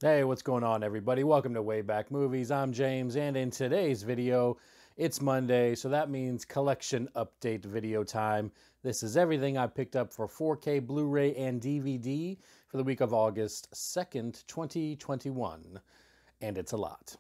Hey, what's going on, everybody? Welcome to Way Back Movies. I'm James, and in today's video, it's Monday, so that means collection update video time. This is everything I picked up for 4K Blu-ray and DVD for the week of August 2nd, 2021. And it's a lot.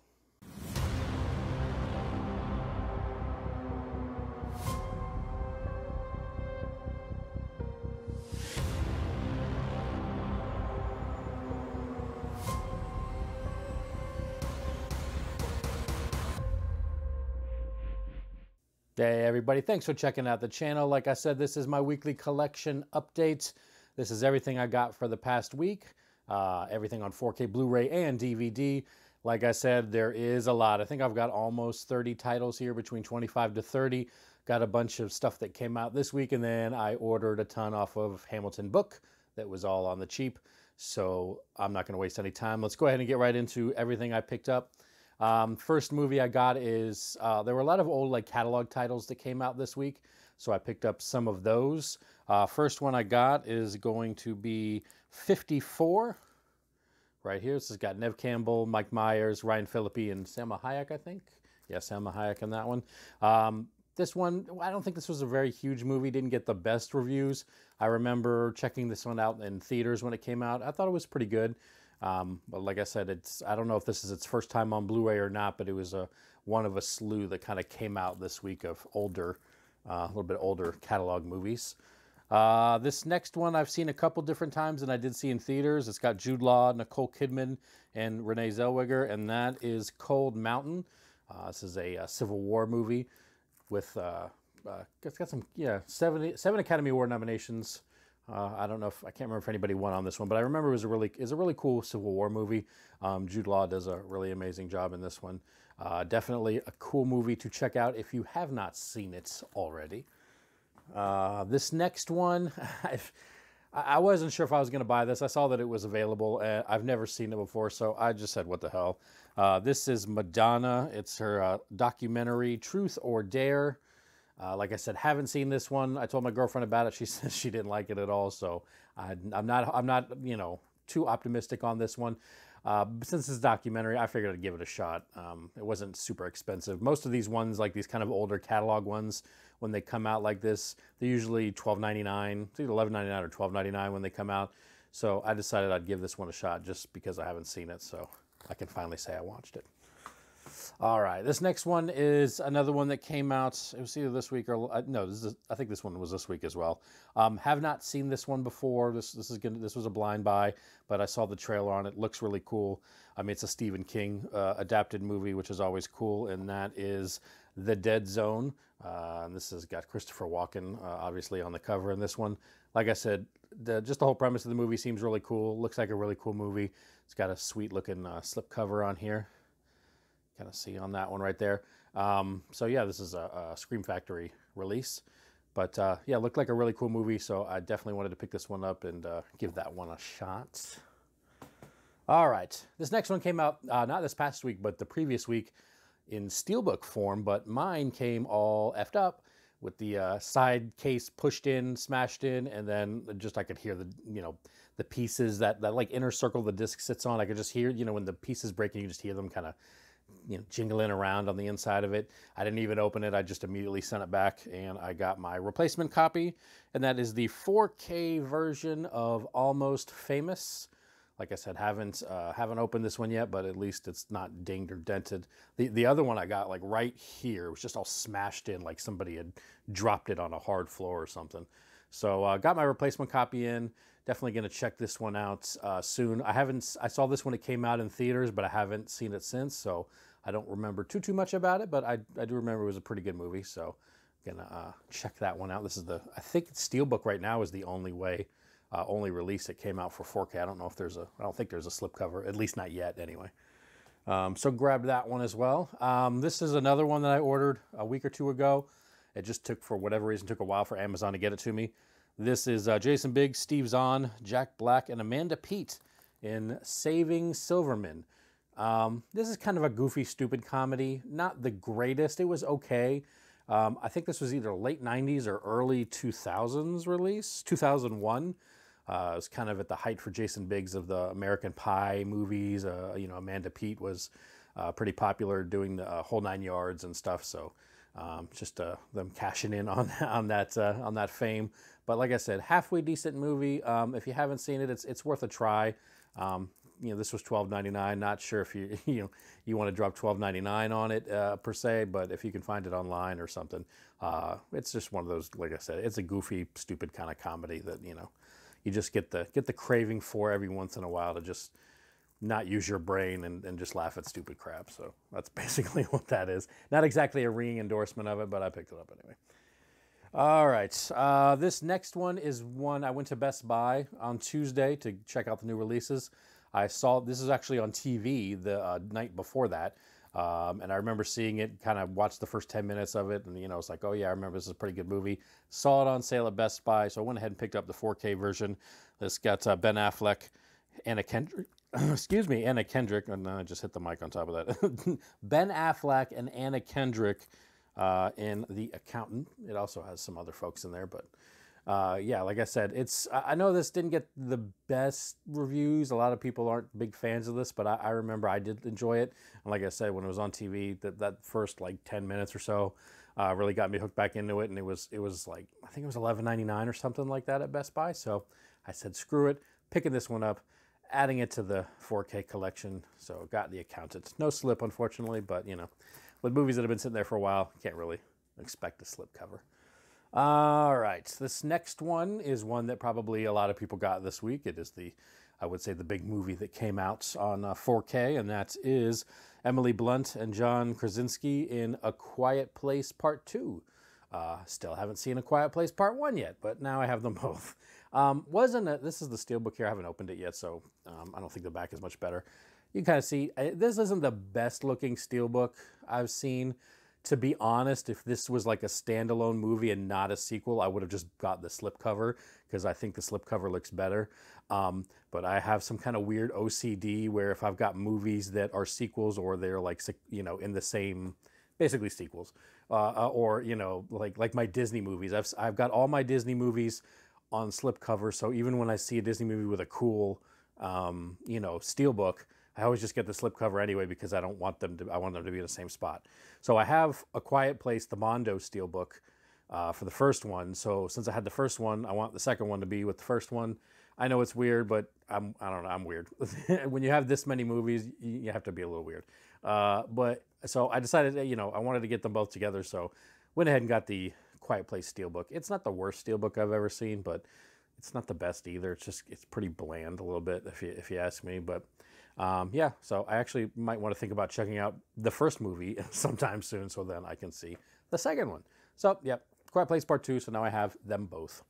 Hey everybody, thanks for checking out the channel. Like I said, this is my weekly collection update. This is everything I got for the past week. Everything on 4K Blu-ray and DVD. Like I said, there is a lot. I think I've got almost 30 titles here, between 25 to 30. Got a bunch of stuff that came out this week, and then I ordered a ton off of Hamilton Book that was all on the cheap. So I'm not going to waste any time. Let's go ahead and get right into everything I picked up. First movie I got is, there were a lot of old catalog titles that came out this week, so I picked up some of those. First one I got is going to be 54, right here. This has got Neve Campbell, Mike Myers, Ryan Phillippe, and Salma Hayek, I think. Yeah, Salma Hayek in that one. This one, I don't think this was a very huge movie, didn't get the best reviews. I remember checking this one out in theaters when it came out. I thought it was pretty good. But like I said, I don't know if this is its first time on Blu-ray or not, but it was one of a slew that kind of came out this week of older, a little bit older catalog movies. This next one I've seen a couple different times, and I did see in theaters. It's got Jude Law, Nicole Kidman, and Renee Zellweger, and that is Cold Mountain. This is a Civil War movie with it's got some seven Academy Award nominations. I don't know if I can't remember if anybody won on this one, but I remember it was a really cool Civil War movie. Jude Law does a really amazing job in this one. Definitely a cool movie to check out if you have not seen it already. This next one, I wasn't sure if I was going to buy this. I saw that it was available, and I've never seen it before, so I just said, what the hell. This is Madonna. It's her documentary, Truth or Dare. Like I said, haven't seen this one. I told my girlfriend about it. She said she didn't like it at all, so I'm not too optimistic on this one. Since it's a documentary, I figured I'd give it a shot. It wasn't super expensive. Most of these ones, like these kind of older catalog ones, when they come out like this, they're usually $12.99. It's either $11.99 or $12.99 when they come out. So I decided I'd give this one a shot just because I haven't seen it, so I can finally say I watched it. All right, this next one is another one that came out. It was either this week or no. I think this one was this week as well. Have not seen this one before. This was a blind buy, but I saw the trailer on it. Looks really cool. I mean, it's a Stephen King adapted movie, which is always cool, and that is The Dead Zone. And this has got Christopher Walken obviously on the cover in this one. Like I said, just the whole premise of the movie seems really cool. Looks like a really cool movie. It's got a sweet looking slipcover on here. Kind of see on that one right there. So yeah, this is a Scream Factory release. But yeah, looked like a really cool movie, so I definitely wanted to pick this one up and give that one a shot. All right, this next one came out not this past week, but the previous week in steelbook form, but mine came all effed up with the side case pushed in, smashed in, and then just I could hear the pieces that like inner circle the disc sits on. I could just hear, when the pieces break, you can just hear them kind of jingling around on the inside of it. I didn't even open it. I just immediately sent it back, and I got my replacement copy, and that is the 4K version of Almost Famous. Like I said, haven't opened this one yet, but at least it's not dinged or dented. The other one I got like right here, it was just all smashed in, like somebody had dropped it on a hard floor or something. So got my replacement copy in. Definitely going to check this one out soon. I saw this when it came out in theaters, but I haven't seen it since, so I don't remember too much about it, but I do remember it was a pretty good movie, so I'm going to check that one out. This is I think Steelbook right now is the only release that came out for 4K. I don't think there's a slipcover, at least not yet anyway. So grabbed that one as well. This is another one that I ordered a week or two ago. It just for whatever reason, took a while for Amazon to get it to me. This is Jason Biggs, Steve Zahn, Jack Black, and Amanda Peet in Saving Silverman. This is kind of a goofy, stupid comedy. Not the greatest. It was okay. I think this was either late 90s or early 2000s release, 2001. It was kind of at the height for Jason Biggs of the American Pie movies. You know, Amanda Peet was pretty popular doing the whole 9 yards and stuff. So just them cashing in on that fame. But like I said, halfway decent movie. If you haven't seen it, it's worth a try. You know, this was $12.99. Not sure if you want to drop $12.99 on it per se, but if you can find it online or something, it's just one of those. Like I said, it's a goofy, stupid kind of comedy that you just get the craving for every once in a while to just not use your brain and just laugh at stupid crap. So that's basically what that is. Not exactly a ringing endorsement of it, but I picked it up anyway. All right, this next one is one I went to Best Buy on Tuesday to check out the new releases. I saw, this is actually on TV the night before that, and I remember seeing it, kind of watched the first 10 minutes of it, and it's like, oh yeah, I remember this is a pretty good movie. Saw it on sale at Best Buy, so I went ahead and picked up the 4K version. This got Ben Affleck, Anna Kendrick, excuse me, Anna Kendrick, and I just hit the mic on top of that. Ben Affleck and Anna Kendrick in The Accountant. It also has some other folks in there, but yeah, like I said, I know this didn't get the best reviews. A lot of people aren't big fans of this, but I remember I did enjoy it. And like I said, when it was on TV, that first like 10 minutes or so really got me hooked back into it. And it was like, I think it was $11.99 or something like that at Best Buy. So I said, screw it, picking this one up, adding it to the 4K collection. So got The Accountant. No slip, unfortunately, but with movies that have been sitting there for a while, you can't really expect a slip cover. All right, this next one is one that probably a lot of people got this week. It is I would say, the big movie that came out on 4K, and that is Emily Blunt and John Krasinski in A Quiet Place Part 2. Still haven't seen A Quiet Place Part 1 yet, but now I have them both. This is the steelbook here. I haven't opened it yet, so I don't think the back is much better. You can kind of see, this isn't the best looking steelbook I've seen. To be honest, if this was like a standalone movie and not a sequel, I would have just got the slipcover because I think the slipcover looks better. But I have some kind of weird OCD where if I've got movies that are sequels or they're like, in the same, basically sequels, or, like my Disney movies. I've got all my Disney movies on slipcover. So even when I see a Disney movie with a cool, steelbook, I always just get the slipcover anyway because I want them to be in the same spot. So I have A Quiet Place, the Mondo steelbook for the first one. So since I had the first one, I want the second one to be with the first one. I know it's weird, but I don't know, I'm weird. When you have this many movies, you have to be a little weird. But so I decided, I wanted to get them both together. So went ahead and got the Quiet Place steelbook. It's not the worst steelbook I've ever seen, but it's not the best either. It's pretty bland a little bit if you ask me, but yeah, so I actually might want to think about checking out the first movie sometime soon so then I can see the second one. So, yep, Quiet Place Part 2, so now I have them both.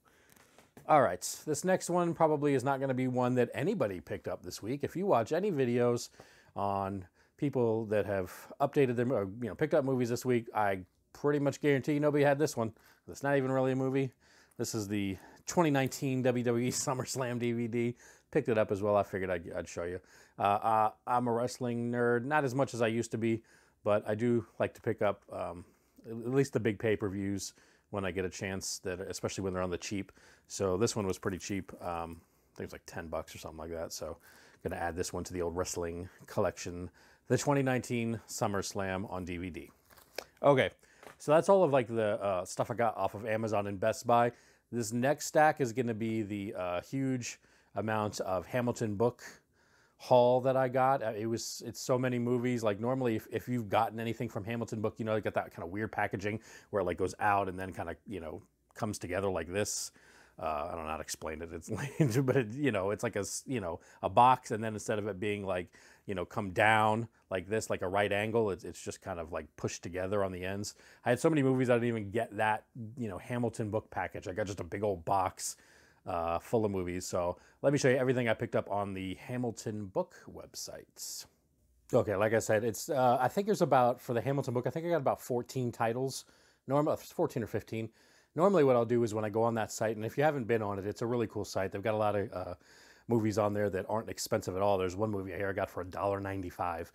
All right, this next one probably is not going to be one that anybody picked up this week. If you watch any videos on people that have updated them or picked up movies this week, I pretty much guarantee nobody had this one. It's not even really a movie. This is the 2019 WWE SummerSlam DVD. Picked it up as well. I figured I'd show you. I'm a wrestling nerd, not as much as I used to be, but I do like to pick up at least the big pay-per-views when I get a chance, especially when they're on the cheap. So this one was pretty cheap. I think it was like $10 or something like that. So I'm going to add this one to the old wrestling collection, the 2019 SummerSlam on DVD. Okay, so that's all of like the stuff I got off of Amazon and Best Buy. This next stack is going to be the huge amount of Hamilton book haul that I got. It's so many movies. Like normally if you've gotten anything from Hamilton book, you got that kind of weird packaging where it like goes out and then kind of, comes together like this. I don't know how to explain it. It's but it's like a box, and then instead of it being like, come down like this, like a right angle, it's just kind of like pushed together on the ends. I had so many movies I didn't even get that, Hamilton book package. I got just a big old box full of movies. So let me show you everything I picked up on the Hamilton book websites. Okay, like I said, it's I think there's about, for the Hamilton book, I think I got about 14 titles. Normally 14 or 15. Normally what I'll do is when I go on that site, and if you haven't been on it, it's a really cool site. They've got a lot of movies on there that aren't expensive at all. There's one movie here I got for $1.95.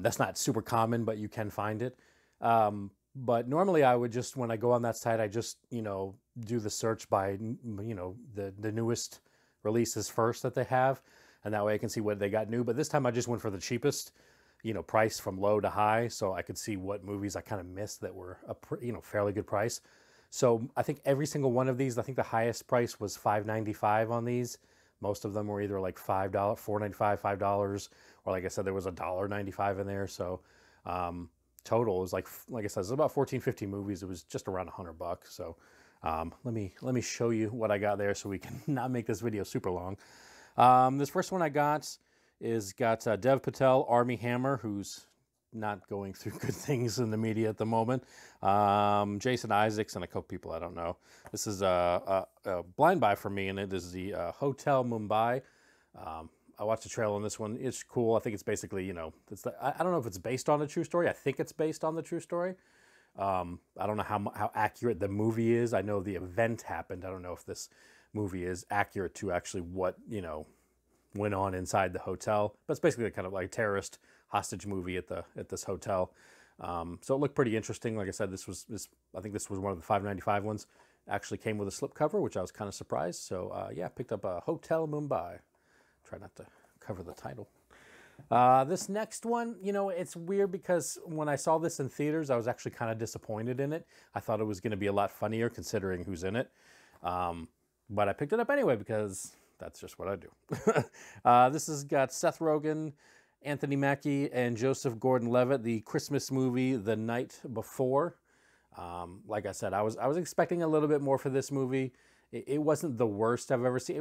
That's not super common, but you can find it. But normally I would just, when I go on that site, I just, do the search by, the newest releases first that they have, and that way I can see what they got new. But this time I just went for the cheapest, price from low to high, so I could see what movies I kind of missed that were a fairly good price. So I think every single one of these, I think the highest price was $5.95 on these. Most of them were either like $5, $4.95, $5, or like I said, there was $1.95 in there. So total is like I said, it's about 14, 15 movies. It was just around $100. So let me show you what I got there so we can not make this video super long. This first one I got is Dev Patel, Armie Hammer, who's not going through good things in the media at the moment. Jason Isaacs and a couple people I don't know. This is a blind buy for me, and it is the Hotel Mumbai. I watched the trailer on this one. It's cool. I think it's basically, I don't know if it's based on a true story. I think it's based on the true story. I don't know how accurate the movie is. I know the event happened. I don't know if this movie is accurate to actually what, went on inside the hotel. But it's basically kind of like a terrorist hostage movie at this hotel. So it looked pretty interesting. Like I said, I think this was one of the $5.95 ones. Actually came with a slipcover, which I was kind of surprised. So yeah, picked up a Hotel Mumbai. Try not to cover the title. This next one, it's weird because when I saw this in theaters, I was actually kind of disappointed in it. I thought it was going to be a lot funnier considering who's in it. But I picked it up anyway because that's just what I do. This has got Seth Rogen, Anthony Mackie, and Joseph Gordon-Levitt, the Christmas movie The Night Before. Like I said, I was expecting a little bit more for this movie. It wasn't the worst I've ever seen.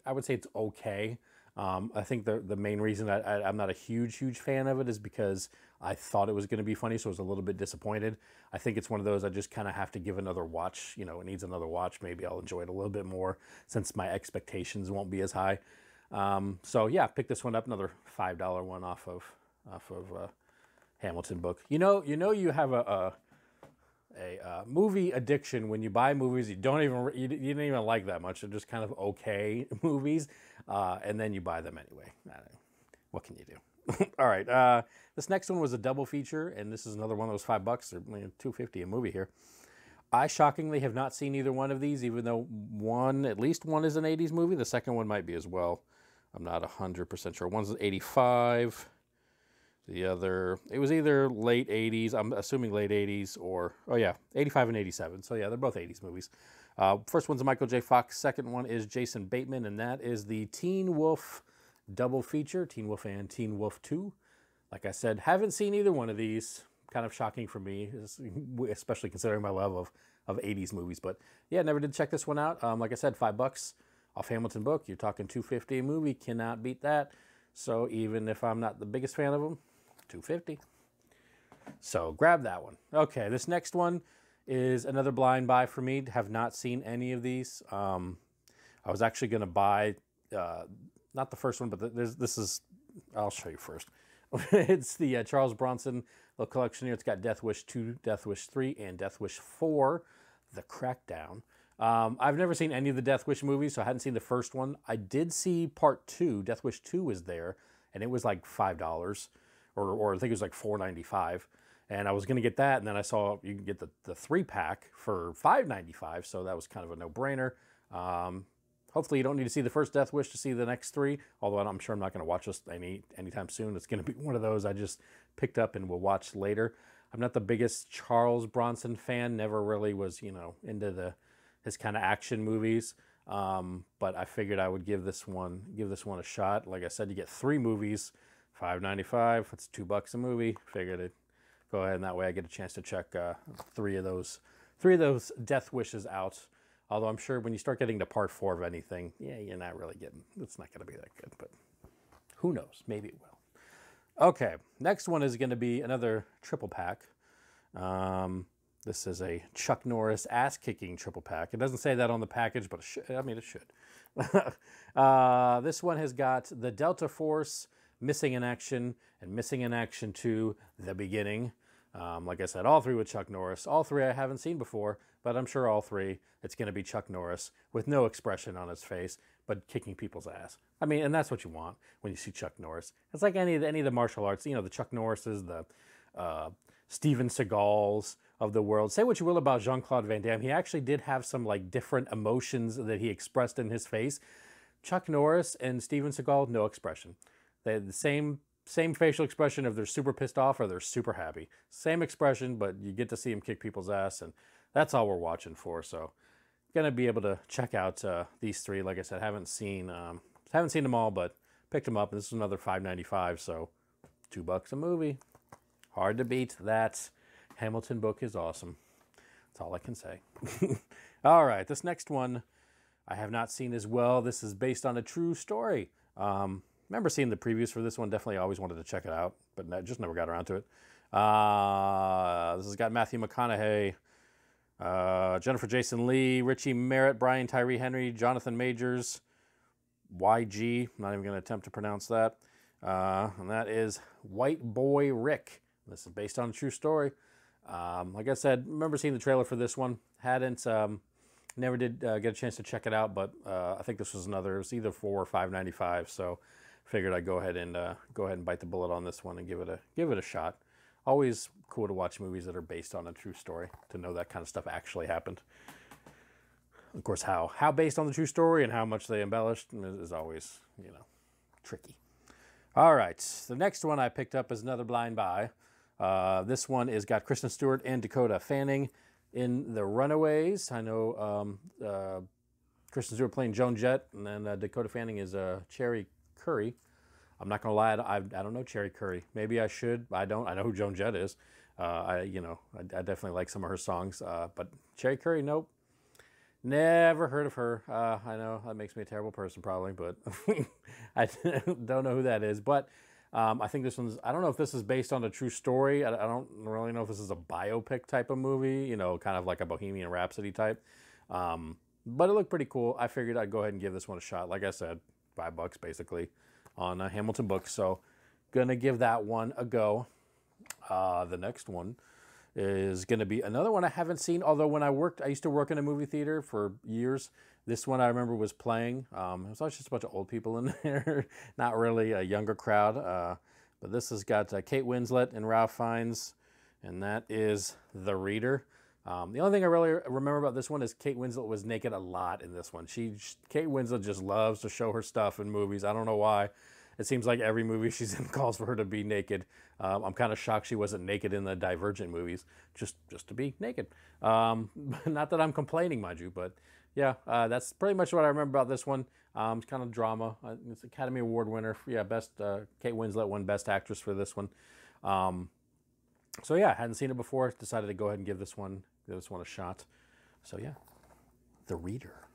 I would say it's okay. I think the main reason I'm not a huge fan of it is because I thought it was going to be funny, so I was a little bit disappointed. I think it's one of those I just kind of have to give another watch. It needs another watch. Maybe I'll enjoy it a little bit more since my expectations won't be as high. So yeah, pick this one up, another $5 one off of Hamilton book. You have a movie addiction when you buy movies you didn't even like that much. They're just kind of okay movies, and then you buy them anyway. What can you do? All right, this next one was a double feature, and this is another one of those $5 or $2.50 a movie here. I shockingly have not seen either one of these, even though at least one is an 80s movie. The second one might be as well. I'm not 100% sure. One's 85. The other, it was either late 80s, I'm assuming late 80s, or, 85 and 87. So yeah, they're both 80s movies. First one's a Michael J. Fox. Second one is Jason Bateman, and that is the Teen Wolf double feature, Teen Wolf and Teen Wolf 2. Like I said, haven't seen either one of these. Kind of shocking for me, especially considering my love of 80s movies. But yeah, never did check this one out. Like I said, $5 off Hamilton book. You're talking $2.50 a movie. Cannot beat that. So even if I'm not the biggest fan of them, $2.50. So grab that one. Okay, this next one is another blind buy for me. Have not seen any of these. I was actually going to buy, not the first one, but this is, I'll show you first. It's the Charles Bronson little collection here. It's got Death Wish 2, Death Wish 3, and Death Wish 4, The Crackdown. I've never seen any of the Death Wish movies, so I hadn't seen the first one. I did see part 2. Death Wish 2 was there, and it was like $5, or I think it was like $4.95. And I was going to get that, and then I saw you can get the 3-pack for $5.95, so that was kind of a no-brainer. Hopefully you don't need to see the first Death Wish to see the next 3, although I'm sure I'm not going to watch this anytime soon. It's going to be one of those I just picked up and will watch later. I'm not the biggest Charles Bronson fan, never really was, into his kind of action movies. But I figured I would give this one a shot. Like I said, you get 3 movies, $5.95. That's $2 a movie. Figured it. Go ahead, and that way I get a chance to check 3 of those Death Wishes out. Although I'm sure when you start getting to part 4 of anything, yeah, you're not really getting. It's not going to be that good, but who knows? Maybe it will. Okay, next one is going to be another triple pack. This is a Chuck Norris ass-kicking triple pack. It doesn't say that on the package, but it should. This one has got the Delta Force, Missing in Action, and Missing in Action 2, The Beginning. Like I said, all 3 with Chuck Norris. All 3 I haven't seen before, but I'm sure all 3, it's going to be Chuck Norris with no expression on his face, but kicking people's ass. I mean, and that's what you want when you see Chuck Norris. It's like any of the martial arts, the Chuck Norrises, the Steven Seagals of the world. Say what you will about Jean-Claude Van Damme. He actually did have some different emotions that he expressed in his face. Chuck Norris and Steven Seagal, no expression. They had the same facial expression if they're super pissed off or they're super happy. Same expression, but you get to see them kick people's ass, and that's all we're watching for. So, gonna be able to check out these three. Like I said, haven't seen them all, but picked them up. And this is another $5.95, so $2 a movie. Hard to beat that. Hamilton book is awesome. That's all I can say. All right, this next one I have not seen as well. This is based on a true story. Remember seeing the previews for this one. Definitely always wanted to check it out, but just never got around to it. This has got Matthew McConaughey, Jennifer Jason Leigh, Richie Merritt, Brian Tyree Henry, Jonathan Majors, YG. I'm not even going to attempt to pronounce that. And that is White Boy Rick. This is based on a true story. Like I said, remember seeing the trailer for this one. Never did get a chance to check it out, but I think this was another. It was either $4 or $5.95. So figured I'd go ahead and bite the bullet on this one and give it a shot. Always cool to watch movies that are based on a true story, to know that kind of stuff actually happened. Of course, how based on the true story and how much they embellished is always, tricky. All right, the next one I picked up is another blind buy. This one is got Kristen Stewart and Dakota Fanning in The Runaways. I know Kristen Stewart playing Joan Jett, and then Dakota Fanning is Cherry Curry. I'm not gonna lie, I don't know Cherry Curry. Maybe I should. I don't. I know who Joan Jett is. I definitely like some of her songs. But Cherry Curry, nope. Never heard of her. I know that makes me a terrible person probably, but I don't know who that is. But I think this one's, I don't know if this is based on a true story. I don't really know if this is a biopic type of movie, kind of like a Bohemian Rhapsody type. But it looked pretty cool. I figured I'd go ahead and give this one a shot. Like I said, $5 basically on Hamilton Books. So gonna give that one a go. The next one is going to be another one I haven't seen, although when I used to work in a movie theater for years. This one I remember was playing. It was always just a bunch of old people in there, not really a younger crowd. But this has got Kate Winslet and Ralph Fiennes, and that is The Reader. The only thing I really remember about this one is Kate Winslet was naked a lot in this one. Kate Winslet just loves to show her stuff in movies. I don't know why. It seems like every movie she's in calls for her to be naked. I'm kind of shocked she wasn't naked in the Divergent movies, just to be naked. Not that I'm complaining, mind you, but yeah, that's pretty much what I remember about this one. It's kind of drama. It's Academy Award winner. Yeah, Kate Winslet won Best Actress for this one. So yeah, hadn't seen it before. Decided to go ahead and give this one a shot. So yeah, The Reader.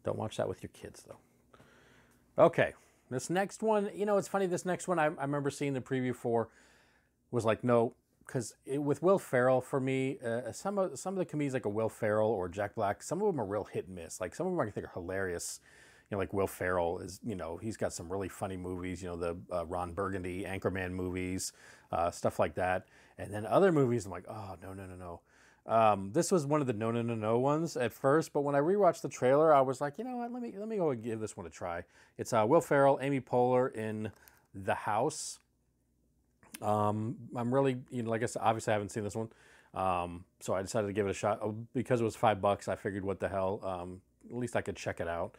Don't watch that with your kids though. Okay. This next one, it's funny. This next one, I remember seeing the preview for, was like, no, because with Will Ferrell, for me, some of the comedians like a Will Ferrell or Jack Black, some of them are real hit and miss. Like some of them I think are hilarious. Like Will Ferrell is, he's got some really funny movies. The Ron Burgundy, Anchorman movies, stuff like that. And then other movies, I'm like, oh no. This was one of the no ones at first, but when I rewatched the trailer, I was like, you know what, let me go and give this one a try. It's Will Ferrell, Amy Poehler in The House. I'm really, like I said, obviously I haven't seen this one, so I decided to give it a shot. Because it was $5, I figured, what the hell, at least I could check it out.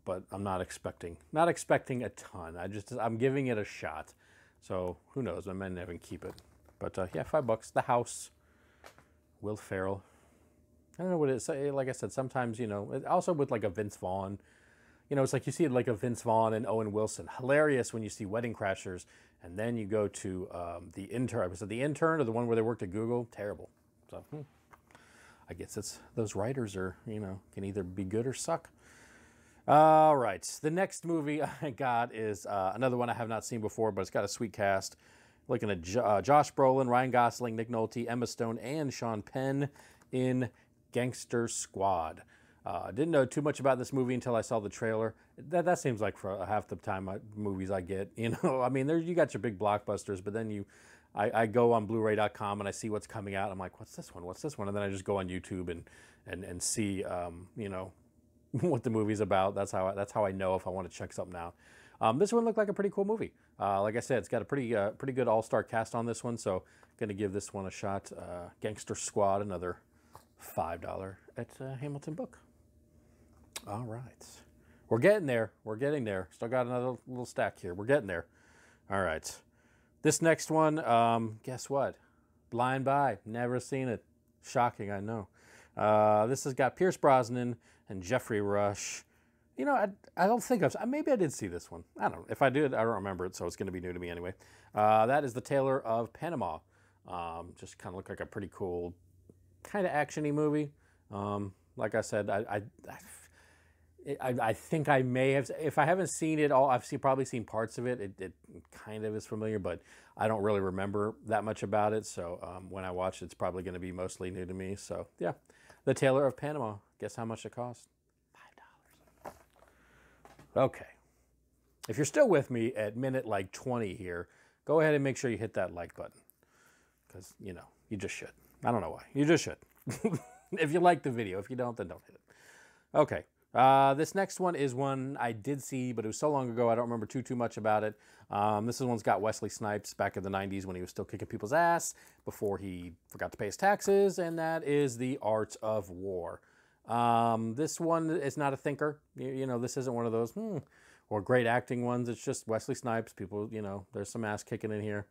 But I'm not expecting a ton. I'm giving it a shot. So who knows? I might never keep it. But yeah, $5. The House. Will Ferrell. I don't know what it is. Like I said, sometimes, also with like a Vince Vaughn, it's like you see like a Vince Vaughn and Owen Wilson. Hilarious when you see Wedding Crashers, and then you go to The Intern. Was it The Intern or the one where they worked at Google? Terrible. So I guess it's those writers are, can either be good or suck. All right. The next movie I got is another one I have not seen before, but it's got a sweet cast. Looking at Josh Brolin, Ryan Gosling, Nick Nolte, Emma Stone, and Sean Penn in Gangster Squad. Didn't know too much about this movie until I saw the trailer. That seems like for half the time movies I get. I mean, you got your big blockbusters, but then I go on Bluray.com and I see what's coming out. I'm like, what's this one? What's this one? And then I just go on YouTube and see, what the movie's about. That's how I know if I want to check something out. This one looked like a pretty cool movie. Like I said, it's got a pretty good all-star cast on this one, so going to give this one a shot. Gangster Squad, another $5 at Hamilton Book. All right. We're getting there. We're getting there. Still got another little stack here. We're getting there. All right. This next one, guess what? Blind Buy. Never seen it. Shocking, I know. This has got Pierce Brosnan and Jeffrey Rush. You know, I don't think maybe I did see this one. I don't know. If I did, I don't remember it, so it's going to be new to me anyway. That is the Tailor of Panama. Just kind of looked like a pretty cool, kind of action-y movie. Like I said, I think I may have, if I haven't seen it all, I've probably seen parts of it. It kind of is familiar, but I don't really remember that much about it. So when I watch it, it's probably going to be mostly new to me. So yeah, the Tailor of Panama. Guess how much it cost? $5. Okay. If you're still with me at minute like 20 here, go ahead and make sure you hit that like button. Because, you know, you just should. I don't know why. You just should. If you like the video. If you don't, then don't hit it. Okay. This next one is one I did see, but it was so long ago I don't remember too much about it. This one's got Wesley Snipes back in the 90s when he was still kicking people's ass before he forgot to pay his taxes, and that is The Art of War. This one is not a thinker. You know, this isn't one of those or great acting ones. It's just Wesley Snipes. People, you know, there's some ass kicking in here.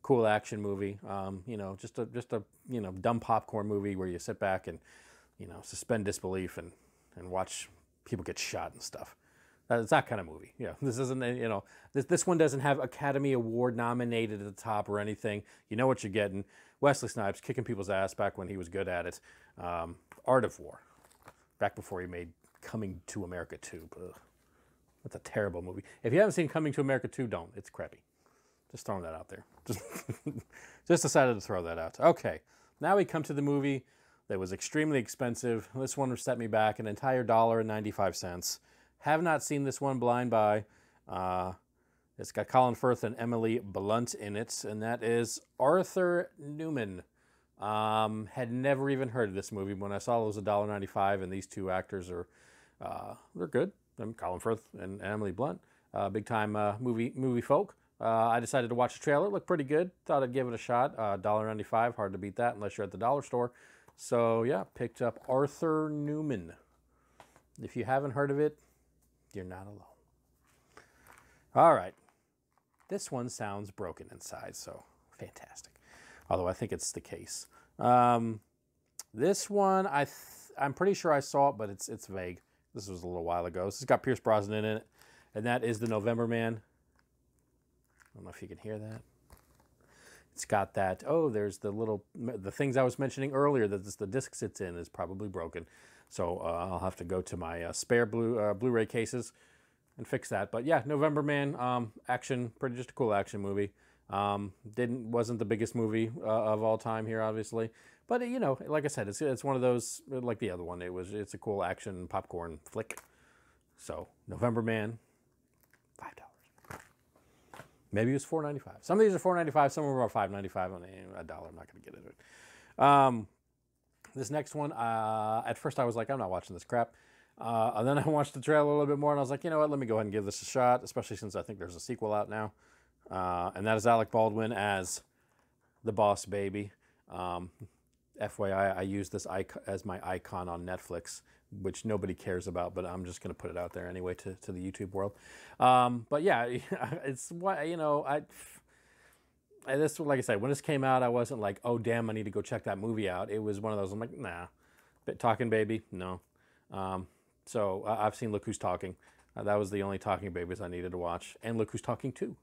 Cool action movie. You know, just a you know, dumb popcorn movie where you sit back and, you know, suspend disbelief and watch people get shot and stuff. It's that kind of movie. Yeah, this isn't, you know, this one doesn't have Academy Award nominated at the top or anything. You know what you're getting. Wesley Snipes kicking people's ass back when he was good at it. Art of War. Back before he made Coming to America 2. Ugh. That's a terrible movie. If you haven't seen Coming to America 2, don't. It's crappy. Just throwing that out there. Just decided to throw that out. Okay, now we come to the movie that was extremely expensive. This one set me back an entire $1.95. Have not seen this one, Blind Buy. It's got Colin Firth and Emily Blunt in it, and that is Arthur Newman. Had never even heard of this movie. When I saw it was $1.95, and these two actors are, they're good. Colin Firth and Emily Blunt, big time movie folk. I decided to watch the trailer. It looked pretty good. Thought I'd give it a shot. $1.95, hard to beat that unless you're at the dollar store. So yeah, picked up Arthur Newman. If you haven't heard of it, you're not alone. All right. This one sounds broken inside, so fantastic. Although I think it's the case. This one, I'm pretty sure I saw it, but it's vague. This was a little while ago. This has got Pierce Brosnan in it, and that is The November Man. I don't know if you can hear that. It's got that, oh, there's the things I was mentioning earlier that the disc sits in is probably broken. So I'll have to go to my spare Blu-ray cases and fix that. But yeah, November Man, action, just a cool action movie. Wasn't the biggest movie of all time here, obviously. But, you know, like I said, it's one of those, like the other one. It's a cool action popcorn flick. So, November Man, $5. Maybe it was $4.95. Some of these are $4.95, some of them are $5.95. $1, I'm not going to get into it. This next one, at first I was like, I'm not watching this crap. And then I watched the trailer a little bit more, and I was like, you know what, let me go ahead and give this a shot, especially since I think there's a sequel out now. And that is Alec Baldwin as the Boss Baby. FYI, I use this as my icon on Netflix, which nobody cares about, but I'm just going to put it out there anyway to the YouTube world. But yeah, it's what, you know, this, like I said, when this came out, I wasn't like, oh, damn, I need to go check that movie out. It was one of those, I'm like, nah. Talking Baby, no. So I've seen Look Who's Talking. That was the only Talking Babies I needed to watch. And Look Who's Talking 2.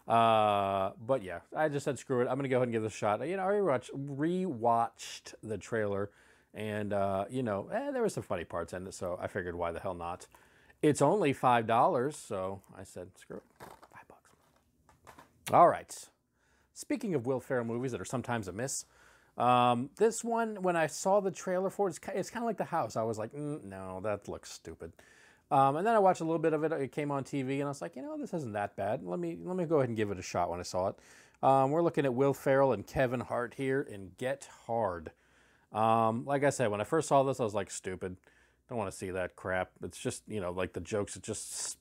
But yeah, I just said, screw it. I'm going to go ahead and give this a shot. You know, I rewatched the trailer, and, you know, there were some funny parts in it, so I figured, why the hell not? It's only $5, so I said, screw it. $5. All right. Speaking of Will Ferrell movies that are sometimes a miss, this one, when I saw the trailer for it, it's kind of like The House. I was like, no, that looks stupid. And then I watched a little bit of it. It came on TV, and I was like, you know, this isn't that bad. Let me go ahead and give it a shot when I saw it. We're looking at Will Ferrell and Kevin Hart here in Get Hard. Like I said, when I first saw this, I was like, stupid. Don't want to see that crap. It's just, you know, like the jokes, it's just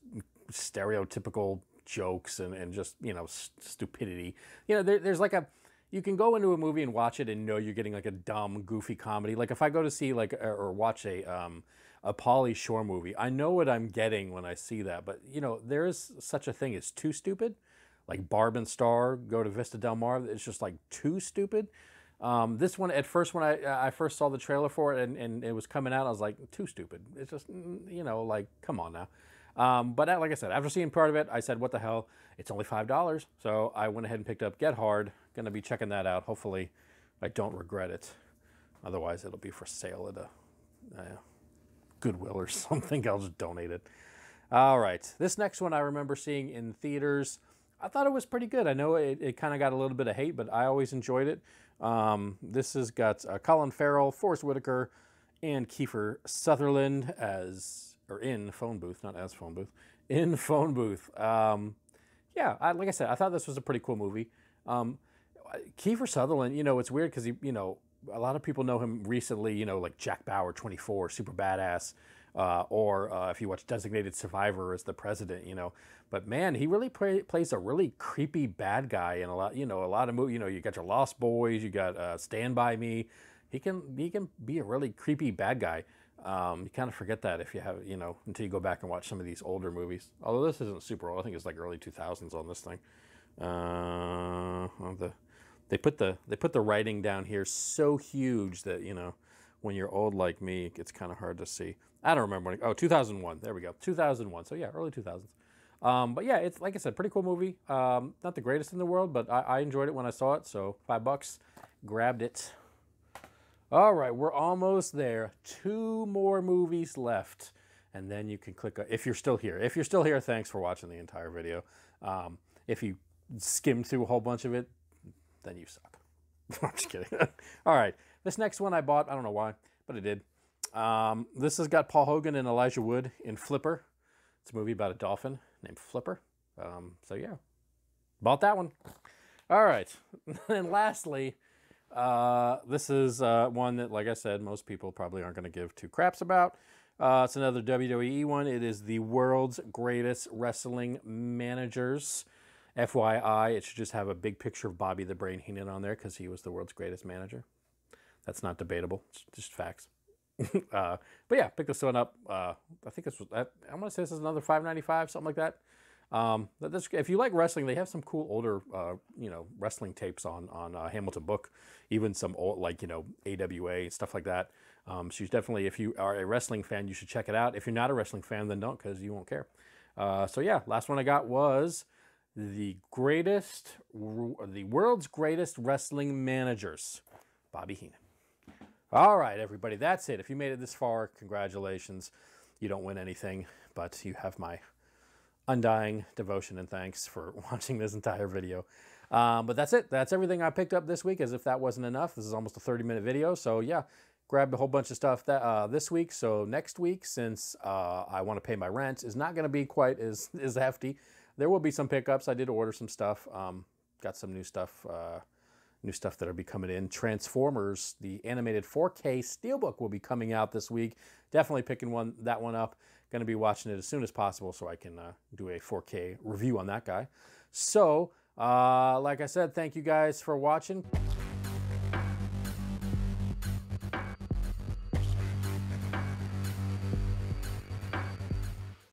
stereotypical jokes and just, you know, stupidity. You know, there's like you can go into a movie and watch it and know you're getting like a dumb, goofy comedy. Like if I go to see like, or watch a a Pauly Shore movie. I know what I'm getting when I see that, but you know, there is such a thing as too stupid. Like Barb and Star go to Vista Del Mar. It's just like too stupid. This one, at first, when I first saw the trailer for it and it was coming out, I was like, too stupid. It's just, you know, like, come on now. But like I said, after seeing part of it, I said, what the hell? It's only $5. So I went ahead and picked up Get Hard. Going to be checking that out. Hopefully I don't regret it. Otherwise, it'll be for sale at a Goodwill or something. I'll just donate it. All right. This next one I remember seeing in theaters. I thought it was pretty good. I know it kind of got a little bit of hate, but I always enjoyed it. This has got Colin Farrell, Forrest Whitaker, and Kiefer Sutherland in Phone Booth, not as Phone Booth, in Phone Booth. Yeah, like I said, I thought this was a pretty cool movie. Kiefer Sutherland, you know, it's weird because you know, a lot of people know him recently, you know, like Jack Bauer, 24, super badass, or if you watch Designated Survivor as the president, you know. But man, he really plays a really creepy bad guy in a lot of movies. You know, you got your Lost Boys, you got Stand By Me. He can be a really creepy bad guy. You kind of forget that if you have, you know, until you go back and watch some of these older movies. Although this isn't super old, I think it's like early 2000s on this thing. They put the writing down here so huge that, you know, when you're old like me, it's kind of hard to see. I don't remember when. 2001. There we go. 2001. So yeah, early 2000s. But yeah, it's like I said, pretty cool movie. Not the greatest in the world, but I enjoyed it when I saw it. So $5, grabbed it. All right, we're almost there. 2 more movies left, and then you can click. If you're still here, thanks for watching the entire video. If you skimmed through a whole bunch of it, then you suck. I'm just kidding. All right, this next one I bought. I don't know why, but I did. This has got Paul Hogan and Elijah Wood in Flipper. It's a movie about a dolphin named Flipper. So yeah, bought that one. All right, and lastly, this is one that, like I said, most people probably aren't going to give 2 craps about. It's another WWE one. It is the World's Greatest Wrestling Managers. FYI, it should just have a big picture of Bobby the Brain Heenan on there because he was the world's greatest manager. That's not debatable. It's just facts. But yeah, pick this one up. I think this was, I want to say this is another $5.95, something like that. If you like wrestling, they have some cool older, you know, wrestling tapes on Hamilton Book, even some old, like, you know, AWA, stuff like that. So you definitely, if you are a wrestling fan, you should check it out. If you're not a wrestling fan, then don't, because you won't care. So yeah, last one I got was the world's greatest wrestling managers, Bobby Heenan. All right, everybody, that's it. If you made it this far, congratulations. You don't win anything, but you have my undying devotion and thanks for watching this entire video. But that's it. That's everything I picked up this week, as if that wasn't enough. This is almost a 30-minute video, so yeah, grabbed a whole bunch of stuff this week. So next week, since I want to pay my rent, is not going to be quite as hefty. There will be some pickups. I did order some stuff. Got some new stuff that'll be coming in. Transformers, the animated 4K Steelbook, will be coming out this week. Definitely picking that one up. Going to be watching it as soon as possible so I can do a 4K review on that guy. So, like I said, thank you guys for watching.